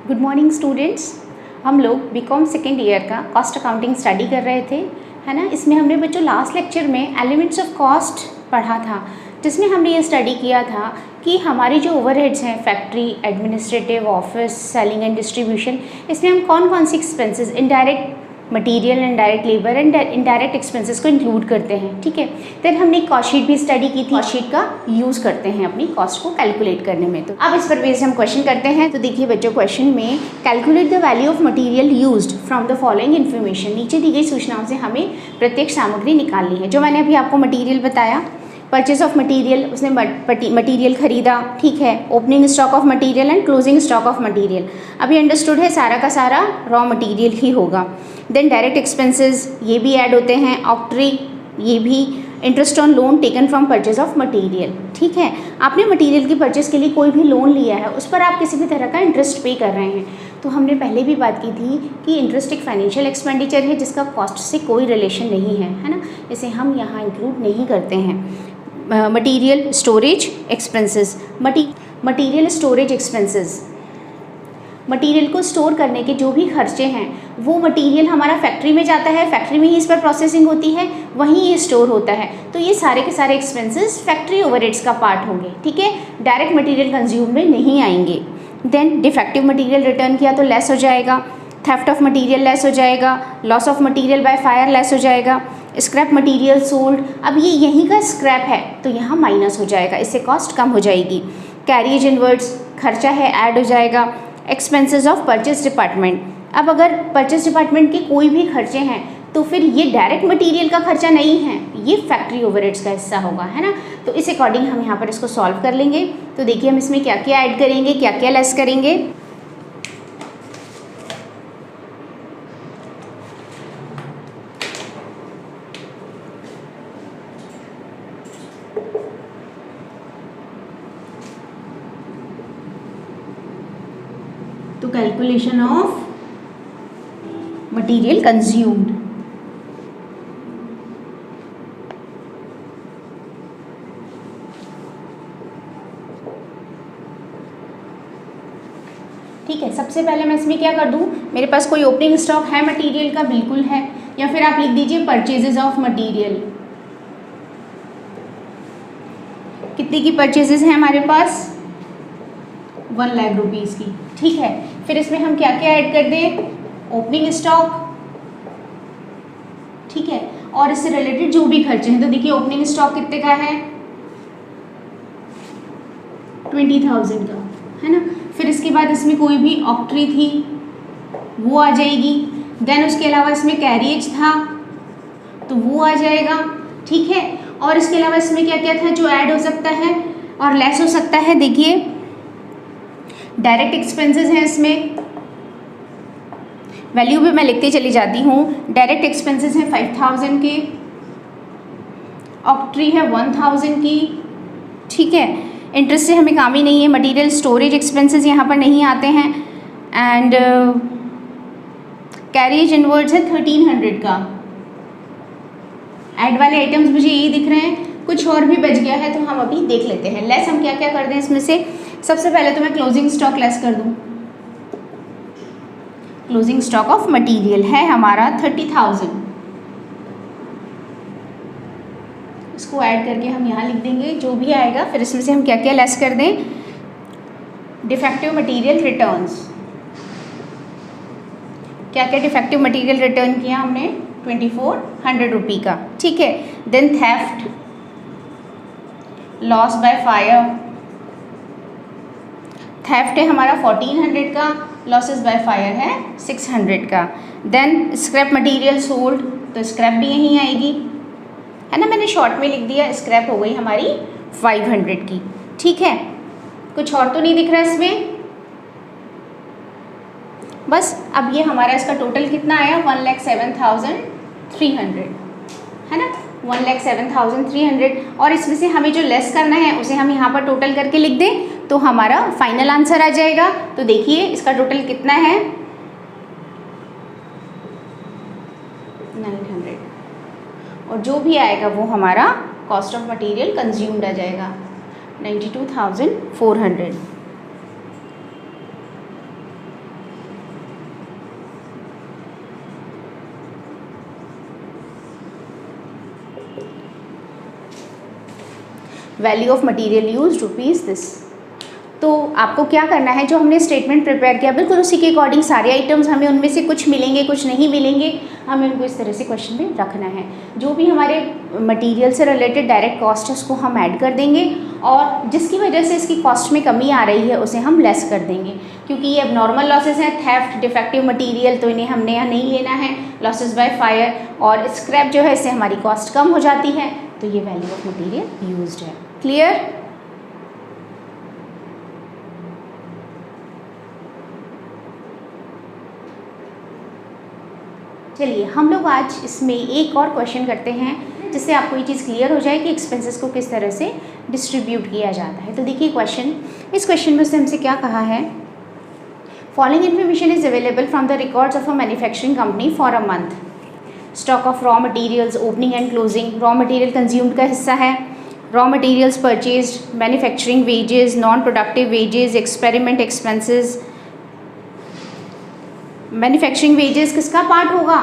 Good morning students. हम लोग BCom second year का कॉस्ट अकाउंटिंग स्टडी कर रहे थे, है ना। इसमें हमने बच्चों लास्ट लेक्चर में एलिमेंट्स ऑफ कॉस्ट पढ़ा था, जिसमें हमने ये स्टडी किया था कि हमारी जो ओवरहेड्स हैं, factory, administrative, office, selling and distribution, इसमें हम कौन कौन सी expenses, indirect material, indirect labour and indirect expenses को इंक्लूड करते हैं, ठीक है। देन हमने कॉस्ट शीट भी स्टडी की थी। कॉस्ट शीट का यूज़ करते हैं अपनी कॉस्ट को कैलकुलेट करने में। तो अब इस पर बेस हम क्वेश्चन करते हैं। तो देखिए बच्चों, क्वेश्चन में calculate the value of material used from the following information. नीचे दी गई सूचनाओं से हमें प्रत्येक सामग्री निकालनी है। जो मैंने अभी आपको मटीरियल बताया, परचेज ऑफ मटीरियल, उसने मटीरियल खरीदा, ठीक है। Opening stock of material and closing stock of material, अभी अंडरस्टूड है, सारा का सारा रॉ मटीरियल ही होगा। देन डायरेक्ट एक्सपेंसेस, ये भी ऐड होते हैं। ऑक्ट्री, ये भी। Interest on loan taken from purchase of material, ठीक है। आपने मटीरियल की परचेज के लिए कोई भी लोन लिया है, उस पर आप किसी भी तरह का इंटरेस्ट पे कर रहे हैं। तो हमने पहले भी बात की थी कि इंटरेस्ट एक फाइनेंशियल एक्सपेंडिचर है जिसका कॉस्ट से कोई रिलेशन नहीं है ना। इसे हम यहाँ इंक्लूड नहीं करते हैं। Material storage expenses, material storage expenses, material को स्टोर करने के जो भी खर्चे हैं, वो मटीरियल हमारा फैक्ट्री में जाता है, फैक्ट्री में ही इस पर प्रोसेसिंग होती है, वहीं ये स्टोर होता है। तो ये सारे के सारे एक्सपेंसेस फैक्ट्री ओवरहेड्स का पार्ट होंगे, ठीक है। डायरेक्ट मटीरियल कंज्यूम में नहीं आएंगे। देन डिफेक्टिव मटीरियल रिटर्न किया तो लेस हो जाएगा, थेफ्ट ऑफ मटीरियल लेस हो जाएगा, loss of material by fire less हो जाएगा, स्क्रैप मटीरियल सोल्ड, अब ये यहीं का स्क्रैप है तो यहाँ माइनस हो जाएगा, इससे कॉस्ट कम हो जाएगी। कैरिज इनवर्ड्स, खर्चा है, ऐड हो जाएगा। एक्सपेंसेस ऑफ परचेज डिपार्टमेंट, अब अगर परचेज डिपार्टमेंट के कोई भी खर्चे हैं तो फिर ये डायरेक्ट मटीरियल का खर्चा नहीं है, ये फैक्ट्री ओवरहेड्स का हिस्सा होगा, है ना। तो इस अकॉर्डिंग हम यहाँ पर इसको सॉल्व कर लेंगे। तो देखिए हम इसमें क्या क्या ऐड करेंगे, क्या क्या लेस करेंगे। तो कैलकुलेशन ऑफ मटीरियल कंज्यूम्ड, ठीक है। सबसे पहले मैं इसमें क्या कर दूं, मेरे पास कोई ओपनिंग स्टॉक है मटीरियल का, बिल्कुल है, या फिर आप लिख दीजिए परचेजेस ऑफ मटीरियल। कितनी की परचेजेस हैं हमारे पास, 1 लाख रुपीज़ की, ठीक है। फिर इसमें हम क्या क्या ऐड कर दें, ओपनिंग स्टॉक, ठीक है, और इससे रिलेटेड जो भी खर्चे हैं। तो देखिए ओपनिंग स्टॉक कितने का है, 20,000 का, है ना। फिर इसके बाद इसमें कोई भी ऑक्ट्री थी वो आ जाएगी। देन उसके अलावा इसमें कैरिएज था तो वो आ जाएगा, ठीक है। और इसके अलावा इसमें क्या क्या था जो ऐड हो सकता है और लेस हो सकता है, देखिए डायरेक्ट एक्सपेंसेस हैं, इसमें वैल्यू भी मैं लिखते चली जाती हूँ। डायरेक्ट एक्सपेंसेस हैं 5,000 के, ऑक्ट्री है 1,000 की, ठीक है। इंटरेस्ट से हमें काम ही नहीं है, मटीरियल स्टोरेज एक्सपेंसेस यहाँ पर नहीं आते हैं। एंड कैरिज इनवर्ड्स है 1,300 का। ऐड वाले आइटम्स मुझे यही दिख रहे हैं, कुछ और भी बच गया है तो हम अभी देख लेते हैं। लेस हम क्या क्या कर दें इसमें से, सबसे पहले तो मैं क्लोजिंग स्टॉक लेस कर दूं। क्लोजिंग स्टॉक ऑफ मटीरियल है हमारा 30,000, इसको ऐड करके हम यहाँ लिख देंगे जो भी आएगा। फिर इसमें से हम क्या क्या लेस कर दें, डिफेक्टिव मटीरियल रिटर्न्स, क्या क्या डिफेक्टिव मटीरियल रिटर्न किया हमने, 2,400 रुपये का, ठीक है। Then theft, loss by fire, theft है हमारा 1,400 का, लॉसेस बाय फायर है 600 का। देन स्क्रैप मटीरियल सोल्ड, तो स्क्रैप भी यहीं आएगी, है ना। मैंने शॉर्ट में लिख दिया, स्क्रैप हो गई हमारी 500 की, ठीक है। कुछ और तो नहीं दिख रहा इसमें, बस। अब ये हमारा इसका टोटल कितना आया, 1,07,300, है ना, 1,07,300। और इसमें से हमें जो लेस करना है उसे हम यहाँ पर टोटल करके लिख दें तो हमारा फाइनल आंसर आ जाएगा। तो देखिए इसका टोटल कितना है, 900, और जो भी आएगा वो हमारा कॉस्ट ऑफ मटेरियल कंज्यूम्ड आ जाएगा 92,400। Value of material use rupees this. तो आपको क्या करना है, जो हमने स्टेटमेंट प्रिपेयर किया बिल्कुल उसी के अकॉर्डिंग सारे आइटम्स, हमें उनमें से कुछ मिलेंगे कुछ नहीं मिलेंगे, हमें उनको इस तरह से क्वेश्चन में रखना है। जो भी हमारे मटेरियल से रिलेटेड डायरेक्ट कॉस्ट है उसको हम ऐड कर देंगे, और जिसकी वजह से इसकी कॉस्ट में कमी आ रही है उसे हम लेस कर देंगे। क्योंकि ये अब नॉर्मल लॉसेस हैं, थेफ्ट, डिफेक्टिव मटीरियल, तो इन्हें हमने यहाँ नहीं लेना है। लॉसेस बाय फायर और स्क्रैप जो है इससे हमारी कॉस्ट कम हो जाती है, तो ये वैल्यू ऑफ मटीरियल यूज्ड है। क्लियर? चलिए हम लोग आज इसमें एक और क्वेश्चन करते हैं जिससे आपको ये चीज़ क्लियर हो जाए कि एक्सपेंसेस को किस तरह से डिस्ट्रीब्यूट किया जाता है। तो देखिए क्वेश्चन, इस क्वेश्चन में उसने हमसे क्या कहा है, following information is available from the records of a manufacturing company for a month. Stock of raw materials, opening and closing, raw material consumed का हिस्सा है, raw materials purchased, manufacturing wages, non productive wages, experiment expenses. Manufacturing wages किसका part होगा,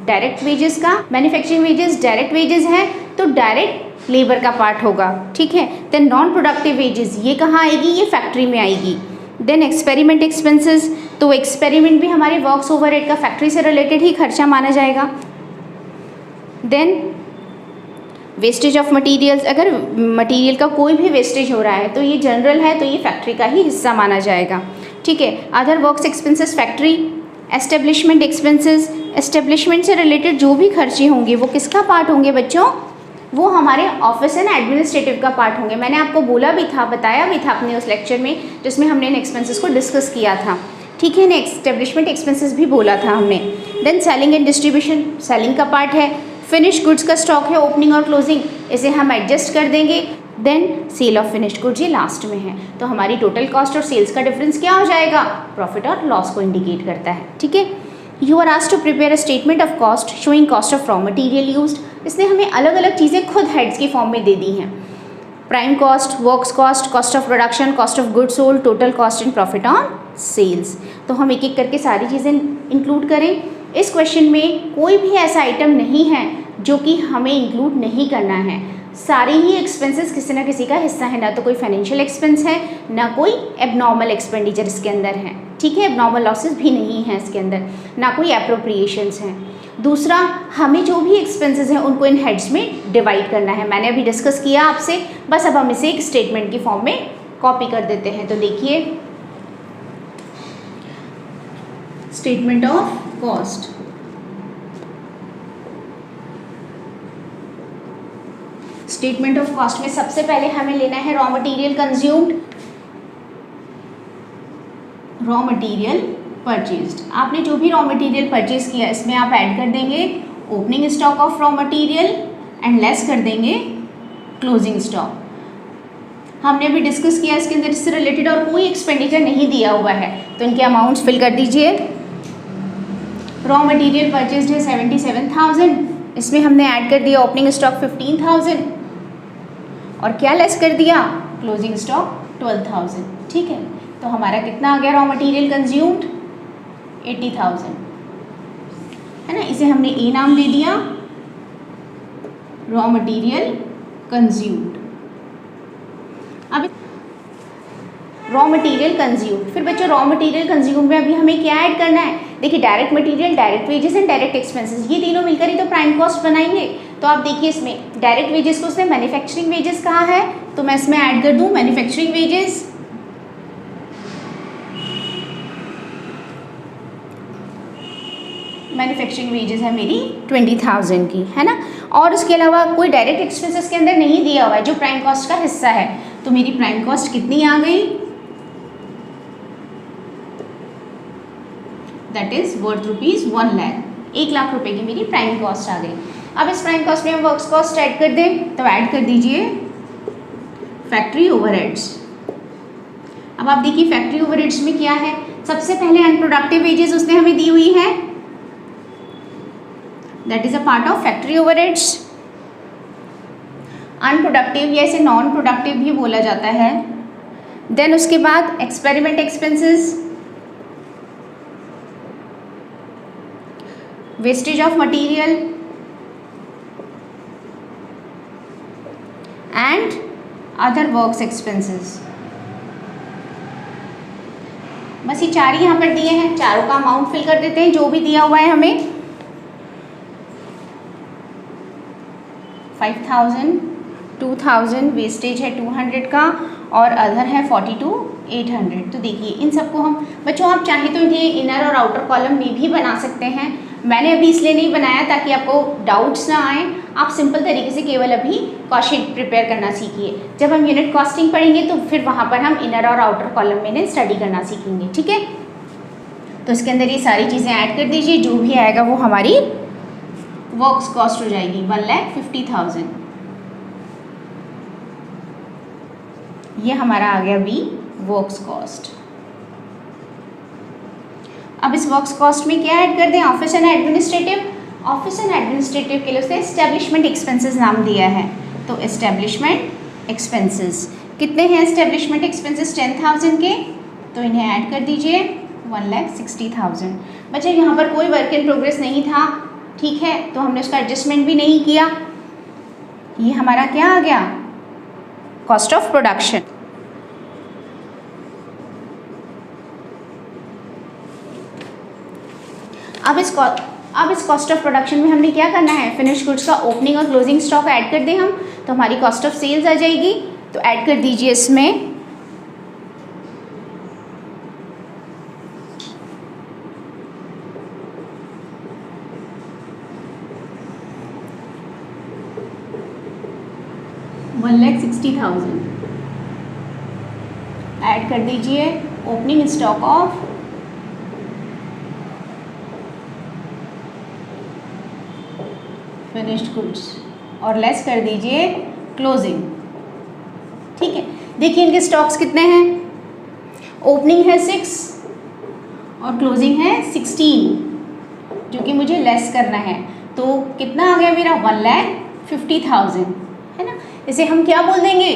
direct wages का। Manufacturing wages direct wages है तो direct labour का part होगा, ठीक है। देन नॉन प्रोडक्टिव वेजेस, ये कहाँ आएगी, ये फैक्ट्री में आएगी। देन एक्सपेरिमेंट एक्सपेंसेस, तो एक्सपेरिमेंट भी हमारे वर्क्स ओवरहेड का फैक्ट्री से रिलेटेड ही खर्चा माना जाएगा। देन वेस्टेज ऑफ मटीरियल्स, अगर मटीरियल का कोई भी वेस्टेज हो रहा है तो ये जनरल है, तो ये फैक्ट्री का ही हिस्सा माना जाएगा, ठीक है। Other works expenses factory. Establishment expenses, establishment से रिलेटेड जो भी खर्चे होंगे वो किसका पार्ट होंगे बच्चों, वो हमारे ऑफिस एंड एडमिनिस्ट्रेटिव का पार्ट होंगे। मैंने आपको बोला भी था, बताया भी था अपने उस लेक्चर में जिसमें हमने इन एक्सपेंसेस को डिस्कस किया था, ठीक है ना। एस्टेब्लिशमेंट एक्सपेंसेस भी बोला था हमने। Then selling and distribution, selling का पार्ट है। फिनिश गुड्स का स्टॉक है, ओपनिंग और क्लोजिंग, इसे हम एडजस्ट कर देंगे। Then sale of finished goods ये लास्ट में है, तो हमारी टोटल कॉस्ट और सेल्स का डिफरेंस क्या हो जाएगा, प्रॉफिट और लॉस को इंडिकेट करता है, ठीक है। You are asked to prepare a statement of cost showing cost of raw material used. इसने हमें अलग अलग चीज़ें खुद हेड्स की फॉर्म में दे दी हैं, prime cost, works cost, cost of production, cost of goods sold, total cost and profit on sales. तो हम एक एक करके सारी चीज़ें इंक्लूड करें। इस क्वेश्चन में कोई भी ऐसा आइटम नहीं है जो कि हमें इंक्लूड नहीं करना है, सारे ही एक्सपेंसेस किसी ना किसी का हिस्सा है, ना तो कोई फाइनेंशियल एक्सपेंस है ना कोई एबनॉर्मल एक्सपेंडिचर इसके अंदर है, ठीक है। एबनॉर्मल लॉसेस भी नहीं है इसके अंदर, ना कोई एप्रोप्रिएशंस हैं। दूसरा, हमें जो भी एक्सपेंसेस हैं उनको इन हेड्स में डिवाइड करना है, मैंने अभी डिस्कस किया आपसे, बस अब हम इसे एक स्टेटमेंट की फॉर्म में कॉपी कर देते हैं। तो देखिए, statement of cost. Statement of cost में सबसे पहले हमें लेना है raw material consumed, raw material purchased. आपने जो भी रॉ मटेरियल परचेज किया इसमें आप ऐड कर देंगे opening stock of raw material and less कर देंगे क्लोजिंग स्टॉक। हमने अभी डिस्कस किया इसके अंदर इससे रिलेटेड और कोई एक्सपेंडिचर नहीं दिया हुआ है, तो इनके अमाउंट्स फिल कर दीजिए। रॉ मटेरियल परचेज्ड है 77,000, इसमें हमने ऐड कर दिया ओपनिंग स्टॉक 15,000 और क्या लेस कर दिया, क्लोजिंग स्टॉक 12,000, ठीक है। तो हमारा कितना आ गया रॉ मटेरियल कंज्यूम्ड, 80,000, है ना। इसे हमने ए नाम दे दिया, रॉ मटेरियल कंज्यूम्ड। अब रॉ मटेरियल कंज्यूम्ड, फिर बच्चों रॉ मटेरियल कंज्यूम्ड में अभी हमें क्या ऐड करना है, देखिए direct material, direct wages and direct expenses, ये तीनों मिलकर ही तो प्राइम कॉस्ट बनाएंगे। तो आप देखिए इसमें डायरेक्ट वेजेस को उसने मैन्युफैक्चरिंग वेजेस कहा है, तो मैं इसमें ऐड कर दूं मैन्युफैक्चरिंग वेजेस। मैन्युफैक्चरिंग वेजेस है मेरी 20,000 की, है ना। और उसके अलावा कोई डायरेक्ट एक्सपेंसेस के अंदर नहीं दिया हुआ है जो प्राइम कॉस्ट का हिस्सा है, तो मेरी प्राइम कॉस्ट कितनी आ गई, that is worth rupees 1 lakh, 1 lakh रुपए की मेरी प्राइम कॉस्ट आ गई। अब इस प्राइम कॉस्ट में हम वर्क्स कॉस्ट ऐड कर दें, तो ऐड कर दीजिए फैक्ट्री ओवरहेड्स। अब आप देखिए फैक्ट्री ओवरहेड्स में क्या है, सबसे पहले अनप्रोडक्टिव वेजेस उसने हमें दी हुई है, that is a part of factory overheads. Unproductive या इसे नॉन प्रोडक्टिव भी बोला जाता है। देन उसके बाद experiment expenses, wastage of material, and other works expenses. बस ये चार यहाँ पर दिए हैं, चारों का अमाउंट फिल कर देते हैं जो भी दिया हुआ है हमें। 5000, 2000, वेस्टेज है 200 का और अदर है 42,800। तो देखिए इन सबको हम बच्चों, आप चाहें तो इन्हें इनर और आउटर कॉलम में भी बना सकते हैं। मैंने अभी इसलिए नहीं बनाया ताकि आपको डाउट्स ना आए। आप सिंपल तरीके से केवल अभी कॉस्ट शीट प्रिपेयर करना सीखिए। जब हम यूनिट कॉस्टिंग पढ़ेंगे तो फिर वहाँ पर हम इनर और आउटर कॉलम में इन्हें स्टडी करना सीखेंगे, ठीक है। तो इसके अंदर ये सारी चीज़ें ऐड कर दीजिए, जो भी आएगा वो हमारी वर्क्स कॉस्ट हो जाएगी 1,50,000। ये हमारा आ गया बी वर्क्स कॉस्ट। अब इस वर्क्स कॉस्ट में क्या ऐड कर दें, office and administrative. Office and administrative के लिए उसने एस्टेब्लिशमेंट एक्सपेंसेस नाम दिया है। तो एस्टेब्लिशमेंट एक्सपेंसेस कितने हैं, एस्टेब्लिशमेंट एक्सपेंसेस 10,000 के, तो इन्हें ऐड कर दीजिए 1,60,000। बच्चे यहाँ पर कोई वर्क इन प्रोग्रेस नहीं था, ठीक है, तो हमने उसका एडजस्टमेंट भी नहीं किया। ये हमारा क्या आ गया, कॉस्ट ऑफ प्रोडक्शन। अब इस कॉस्ट ऑफ प्रोडक्शन में हमने क्या करना है, फिनिश गुड्स का ओपनिंग और क्लोजिंग स्टॉक ऐड कर दें हम, तो हमारी कॉस्ट ऑफ सेल्स आ जाएगी। तो ऐड कर दीजिए इसमें 1,60,000। ऐड कर दीजिए opening stock of finished goods और लेस कर दीजिए क्लोजिंग, ठीक है। देखिए इनके स्टॉक्स कितने हैं, ओपनिंग है 6 और क्लोजिंग है 16, जो कि मुझे लेस करना है। तो कितना आ गया मेरा 1,50,000, है ना। इसे हम क्या बोल देंगे,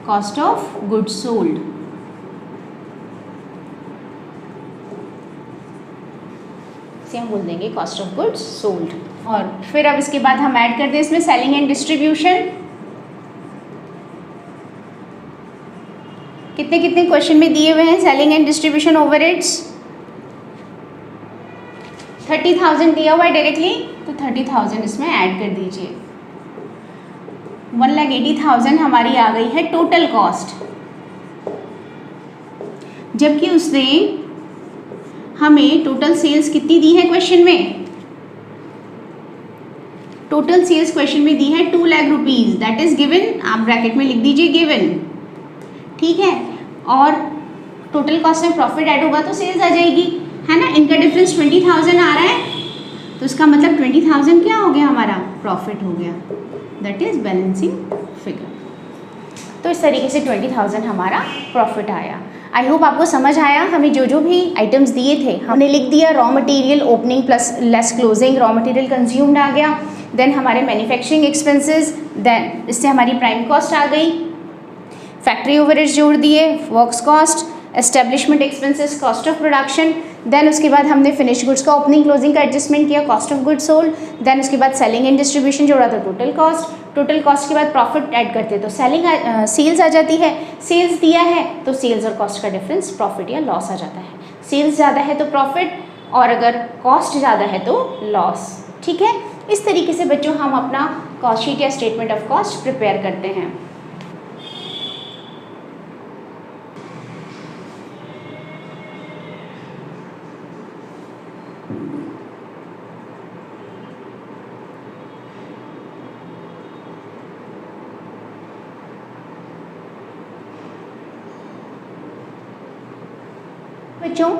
कॉस्ट ऑफ गुड्स सोल्ड। इसे हम बोल देंगे कॉस्ट ऑफ गुड्स सोल्ड। और फिर अब इसके बाद हम ऐड कर दें इसमें सेलिंग एंड डिस्ट्रीब्यूशन। कितने कितने क्वेश्चन में दिए हुए हैं सेलिंग एंड डिस्ट्रीब्यूशन ओवरहेड्स, 30,000 दिया हुआ है डायरेक्टली, तो 30,000 इसमें ऐड कर दीजिए। 1,80,000 हमारी आ गई है टोटल कॉस्ट, जबकि उसने हमें टोटल सेल्स कितनी दी है क्वेश्चन में, टोटल सेल्स क्वेश्चन में दी है 2 lakh rupees, that is given, आप ब्रैकेट में लिख दीजिए गिवन, ठीक है। और टोटल कॉस्ट में प्रॉफिट ऐड होगा तो सेल्स आ जाएगी, है ना। इनका डिफरेंस 20,000 आ रहा है, तो इसका मतलब 20,000 क्या हो गया हमारा, प्रॉफिट हो गया, दैट इज बैलेंसिंग फिगर। तो इस तरीके से 20,000 हमारा प्रॉफिट आया। आई होप आपको समझ आया। हमें जो जो भी आइटम्स दिए थे हमने लिख दिया, raw material opening plus less closing, raw material consumed आ गया, देन हमारे मैन्युफैक्चरिंग एक्सपेंसेस, देन इससे हमारी प्राइम कॉस्ट आ गई, फैक्ट्री ओवरहेड्स जोड़ दिए, works cost, establishment expenses, cost of production, then उसके बाद हमने फिनिश गुड्स का ओपनिंग क्लोजिंग का एडजस्टमेंट किया, cost of goods sold, then उसके बाद सेलिंग एंड डिस्ट्रीब्यूशन जोड़ा तो टोटल कॉस्ट, टोटल कॉस्ट के बाद प्रॉफिट ऐड करते तो सेल्स आ जाती है, सेल्स दिया है तो सेल्स और कॉस्ट का डिफरेंस प्रॉफिट या लॉस आ जाता है, सेल्स ज़्यादा है तो प्रॉफिट और अगर कॉस्ट ज़्यादा है तो लॉस, ठीक है। इस तरीके से बच्चों हम अपना कॉस्ट शीट या स्टेटमेंट ऑफ कॉस्ट प्रिपेयर करते हैं। बच्चों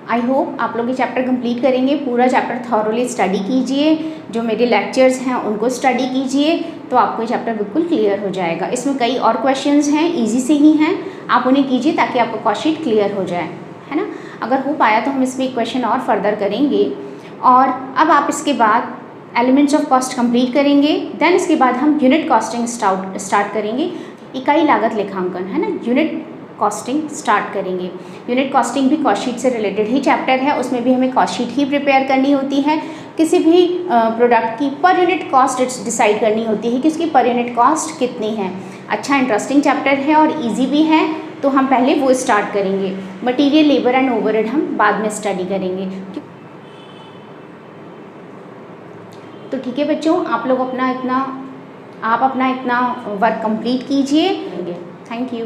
आई होप आप लोग ये चैप्टर कंप्लीट करेंगे, पूरा चैप्टर थॉरोली स्टडी कीजिए, जो मेरे लेक्चर्स हैं उनको स्टडी कीजिए, तो आपको ये चैप्टर बिल्कुल क्लियर हो जाएगा। इसमें कई और क्वेश्चंस हैं, इजी से ही हैं, आप उन्हें कीजिए ताकि आपको कॉस्ट शीट क्लियर हो जाए, है ना। अगर हो पाया तो हम इसमें एक क्वेश्चन और फर्दर करेंगे। और अब आप इसके बाद एलिमेंट्स ऑफ कॉस्ट कंप्लीट करेंगे, देन इसके बाद हम यूनिट कॉस्टिंग स्टार्ट करेंगे, इकाई लागत लेखांकन, है ना, यूनिट कॉस्टिंग स्टार्ट करेंगे। यूनिट कॉस्टिंग भी कॉस्ट शीट से रिलेटेड ही चैप्टर है, उसमें भी हमें कॉस्ट शीट ही प्रिपेयर करनी होती है। किसी भी प्रोडक्ट की पर यूनिट कॉस्ट डिसाइड करनी होती है कि उसकी पर यूनिट कॉस्ट कितनी है। अच्छा इंटरेस्टिंग चैप्टर है और इजी भी है, तो हम पहले वो स्टार्ट करेंगे। मटेरियल, लेबर एंड ओवरहेड हम बाद में स्टडी करेंगे। तो ठीक है बच्चों, आप लोग अपना इतना वर्क कंप्लीट कीजिए। Thank you.